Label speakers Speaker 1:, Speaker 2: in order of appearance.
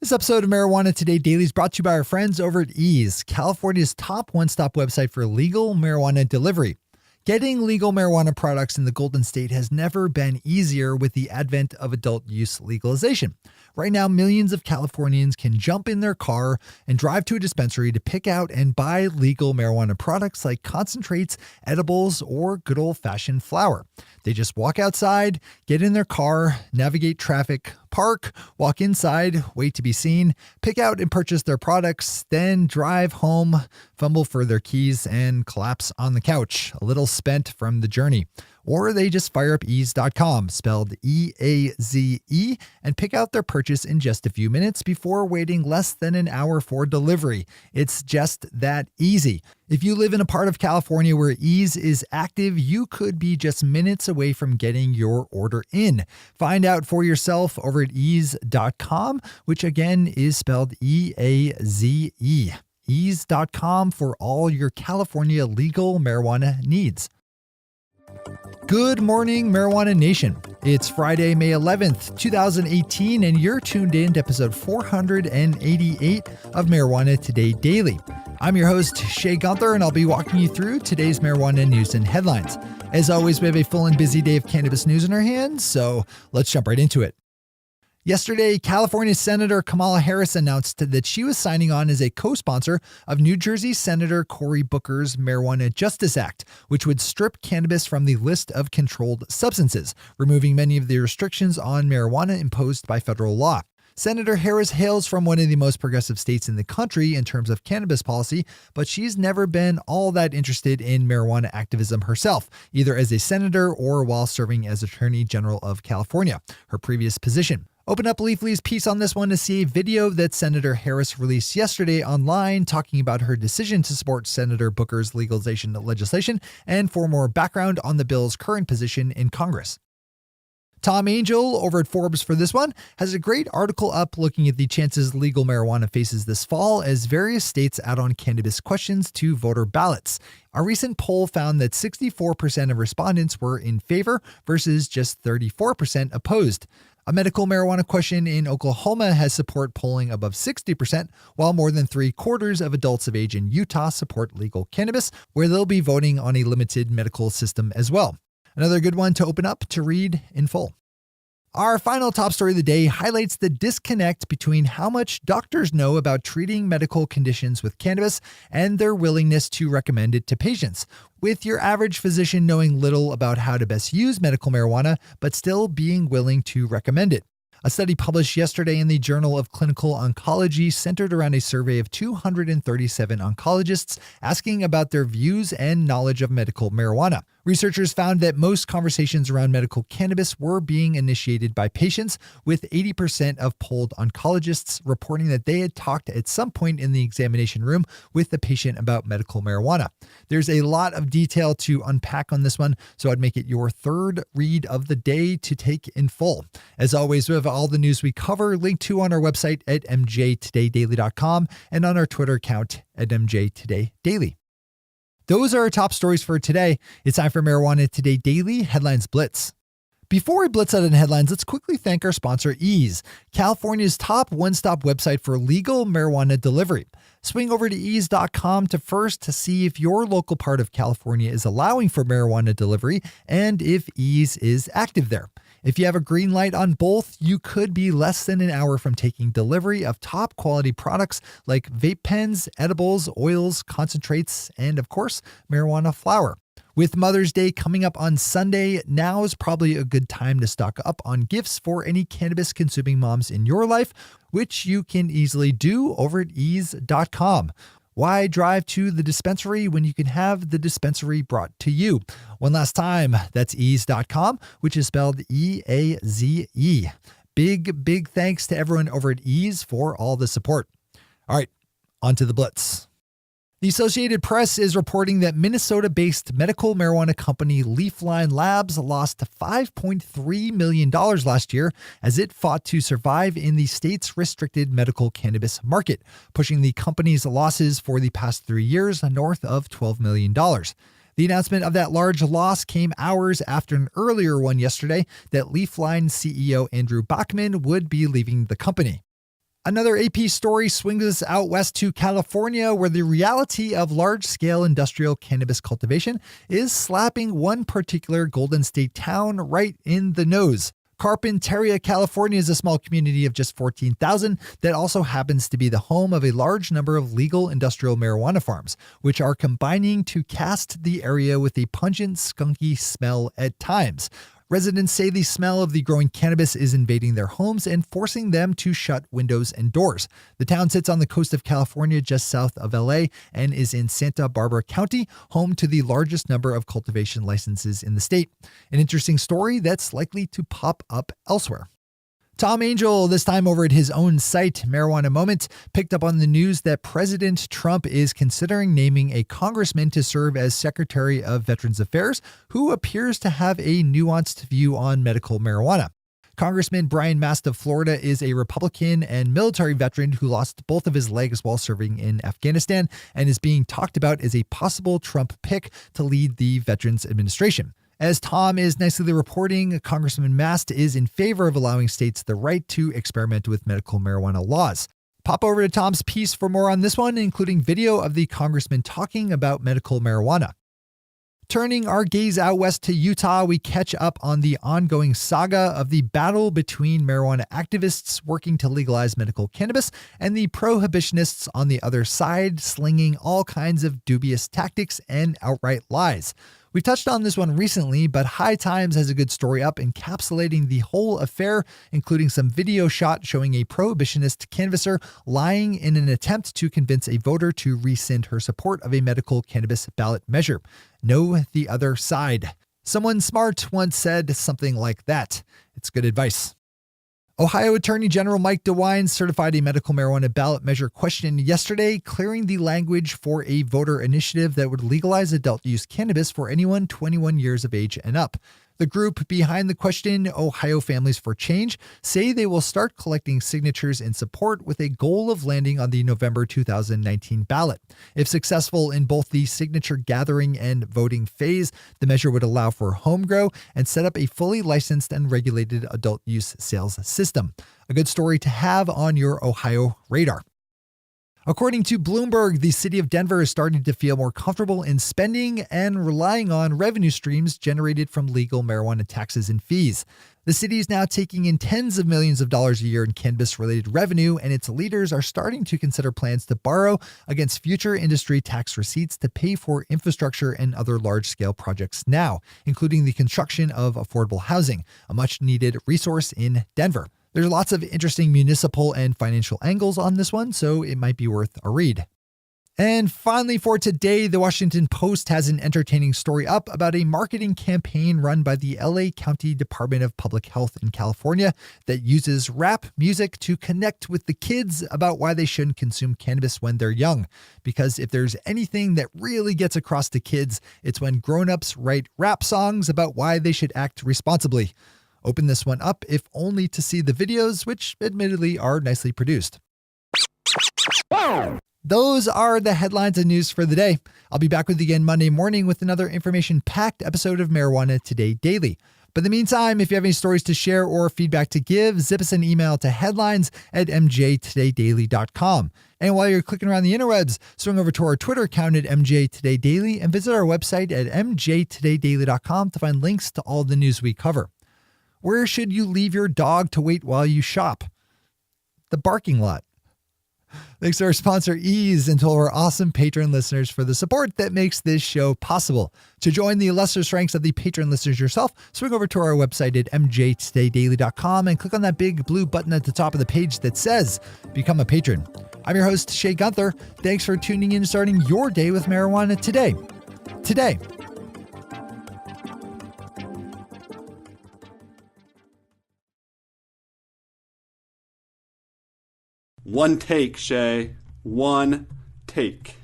Speaker 1: This episode of Marijuana Today Daily is brought to you by our friends over at Ease, California's top one-stop website for legal marijuana delivery. Getting legal marijuana products in the Golden State has never been easier with the advent of adult use legalization. Right now, millions of Californians can jump in their car and drive to a dispensary to pick out and buy legal marijuana products like concentrates, edibles, or good old-fashioned flower. They just walk outside, get in their car, navigate traffic, park, walk inside, wait to be seen, pick out and purchase their products, then drive home, fumble for their keys, and collapse on the couch, a little spent from the journey. Or they just fire up ease.com, spelled E-A-Z-E, and pick out their purchase in just a few minutes before waiting less than an hour for delivery. It's just that easy. If you live in a part of California where Ease is active, you could be just minutes away from getting your order in. Find out for yourself over at ease.com, which again is spelled E-A-Z-E. Ease.com for all your California legal marijuana needs. Good morning, Marijuana Nation. It's Friday, May 11th, 2018, and you're tuned in to episode 488 of Marijuana Today Daily. I'm your host, Shay Gunther, and I'll be walking you through today's marijuana news and headlines. As always, we have a full and busy day of cannabis news in our hands, so let's jump right into it. Yesterday, California Senator Kamala Harris announced that she was signing on as a co-sponsor of New Jersey Senator Cory Booker's Marijuana Justice Act, which would strip cannabis from the list of controlled substances, removing many of the restrictions on marijuana imposed by federal law. Senator Harris hails from one of the most progressive states in the country in terms of cannabis policy, but she's never been all that interested in marijuana activism herself, either as a senator or while serving as Attorney General of California, her previous position. Open up Leafly's piece on this one to see a video that Senator Harris released yesterday online talking about her decision to support Senator Booker's legalization legislation and for more background on the bill's current position in Congress. Tom Angel over at Forbes for this one has a great article up looking at the chances legal marijuana faces this fall as various states add on cannabis questions to voter ballots. A recent poll found that 64% of respondents were in favor versus just 34% opposed. A medical marijuana question in Oklahoma has support polling above 60%, while more than 3/4 of adults of age in Utah support legal cannabis, where they'll be voting on a limited medical system as well. Another good one to open up to read in full. Our final top story of the day highlights the disconnect between how much doctors know about treating medical conditions with cannabis and their willingness to recommend it to patients, with your average physician knowing little about how to best use medical marijuana, but still being willing to recommend it. A study published yesterday in the Journal of Clinical Oncology centered around a survey of 237 oncologists asking about their views and knowledge of medical marijuana. Researchers found that most conversations around medical cannabis were being initiated by patients, with 80% of polled oncologists reporting that they had talked at some point in the examination room with the patient about medical marijuana. There's a lot of detail to unpack on this one, so I'd make it your third read of the day to take in full. As always, we have all the news we cover linked to on our website at mjtodaydaily.com and on our Twitter account at mjtodaydaily. Those are our top stories for today. It's time for Marijuana Today Daily Headlines Blitz. Before we blitz out in headlines, let's quickly thank our sponsor, Ease, California's top one-stop website for legal marijuana delivery. Swing over to ease.com to see if your local part of California is allowing for marijuana delivery and if Ease is active there. If you have a green light on both, you could be less than an hour from taking delivery of top quality products like vape pens, edibles, oils, concentrates, and of course, marijuana flower. With Mother's Day coming up on Sunday, now is probably a good time to stock up on gifts for any cannabis-consuming moms in your life, which you can easily do over at ease.com. Why drive to the dispensary when you can have the dispensary brought to you? One last time, that's ease.com, which is spelled E-A-Z-E. Big thanks to everyone over at Ease for all the support. All right, on to the blitz. The Associated Press is reporting that Minnesota-based medical marijuana company Leafline Labs lost $5.3 million last year as it fought to survive in the state's restricted medical cannabis market, pushing the company's losses for the past 3 years north of $12 million. The announcement of that large loss came hours after an earlier one yesterday that Leafline CEO Andrew Bachman would be leaving the company. Another AP story swings us out west to California, where the reality of large-scale industrial cannabis cultivation is slapping one particular Golden State town right in the nose. Carpinteria, California is a small community of just 14,000 that also happens to be the home of a large number of legal industrial marijuana farms, which are combining to cast the area with a pungent, skunky smell at times. Residents say the smell of the growing cannabis is invading their homes and forcing them to shut windows and doors. The town sits on the coast of California, just south of LA, and is in Santa Barbara County, home to the largest number of cultivation licenses in the state. An interesting story that's likely to pop up elsewhere. Tom Angel, this time over at his own site, Marijuana Moment, picked up on the news that President Trump is considering naming a congressman to serve as Secretary of Veterans Affairs, who appears to have a nuanced view on medical marijuana. Congressman Brian Mast of Florida is a Republican and military veteran who lost both of his legs while serving in Afghanistan and is being talked about as a possible Trump pick to lead the Veterans Administration. As Tom is nicely reporting, Congressman Mast is in favor of allowing states the right to experiment with medical marijuana laws. Pop over to Tom's piece for more on this one, including video of the congressman talking about medical marijuana. Turning our gaze out west to Utah, we catch up on the ongoing saga of the battle between marijuana activists working to legalize medical cannabis and the prohibitionists on the other side, slinging all kinds of dubious tactics and outright lies. We touched on this one recently, but High Times has a good story up encapsulating the whole affair, including some video shot showing a prohibitionist canvasser lying in an attempt to convince a voter to rescind her support of a medical cannabis ballot measure. Know the other side. Someone smart once said something like that. It's good advice. Ohio Attorney General Mike DeWine certified a medical marijuana ballot measure question yesterday, clearing the language for a voter initiative that would legalize adult use cannabis for anyone 21 years of age and up. The group behind the question, Ohio Families for Change, say they will start collecting signatures in support with a goal of landing on the November 2019 ballot. If successful in both the signature gathering and voting phase, the measure would allow for home grow and set up a fully licensed and regulated adult use sales system. A good story to have on your Ohio radar. According to Bloomberg, the city of Denver is starting to feel more comfortable in spending and relying on revenue streams generated from legal marijuana taxes and fees. The city is now taking in tens of millions of dollars a year in cannabis-related revenue, and its leaders are starting to consider plans to borrow against future industry tax receipts to pay for infrastructure and other large-scale projects now, including the construction of affordable housing, a much-needed resource in Denver. There's lots of interesting municipal and financial angles on this one, so it might be worth a read. And finally for today, the Washington Post has an entertaining story up about a marketing campaign run by the LA County Department of Public Health in California that uses rap music to connect with the kids about why they shouldn't consume cannabis when they're young. Because if there's anything that really gets across to kids, it's when grown-ups write rap songs about why they should act responsibly. Open this one up, if only to see the videos, which admittedly are nicely produced. Those are the headlines and news for the day. I'll be back with you again Monday morning with another information-packed episode of Marijuana Today Daily. But in the meantime, if you have any stories to share or feedback to give, zip us an email to headlines@mjtodaydaily.com. And while you're clicking around the interwebs, swing over to our Twitter account at mjtodaydaily and visit our website at mjtodaydaily.com to find links to all the news we cover. Where should you leave your dog to wait while you shop? The parking lot. Thanks to our sponsor, Ease, and to our awesome patron listeners for the support that makes this show possible. To join the illustrious ranks of the patron listeners yourself, swing over to our website at mjtodaydaily.com and click on that big blue button at the top of the page that says, Become a Patron. I'm your host, Shay Gunther. Thanks for tuning in and starting your day with marijuana today.
Speaker 2: One take, Shay. One take.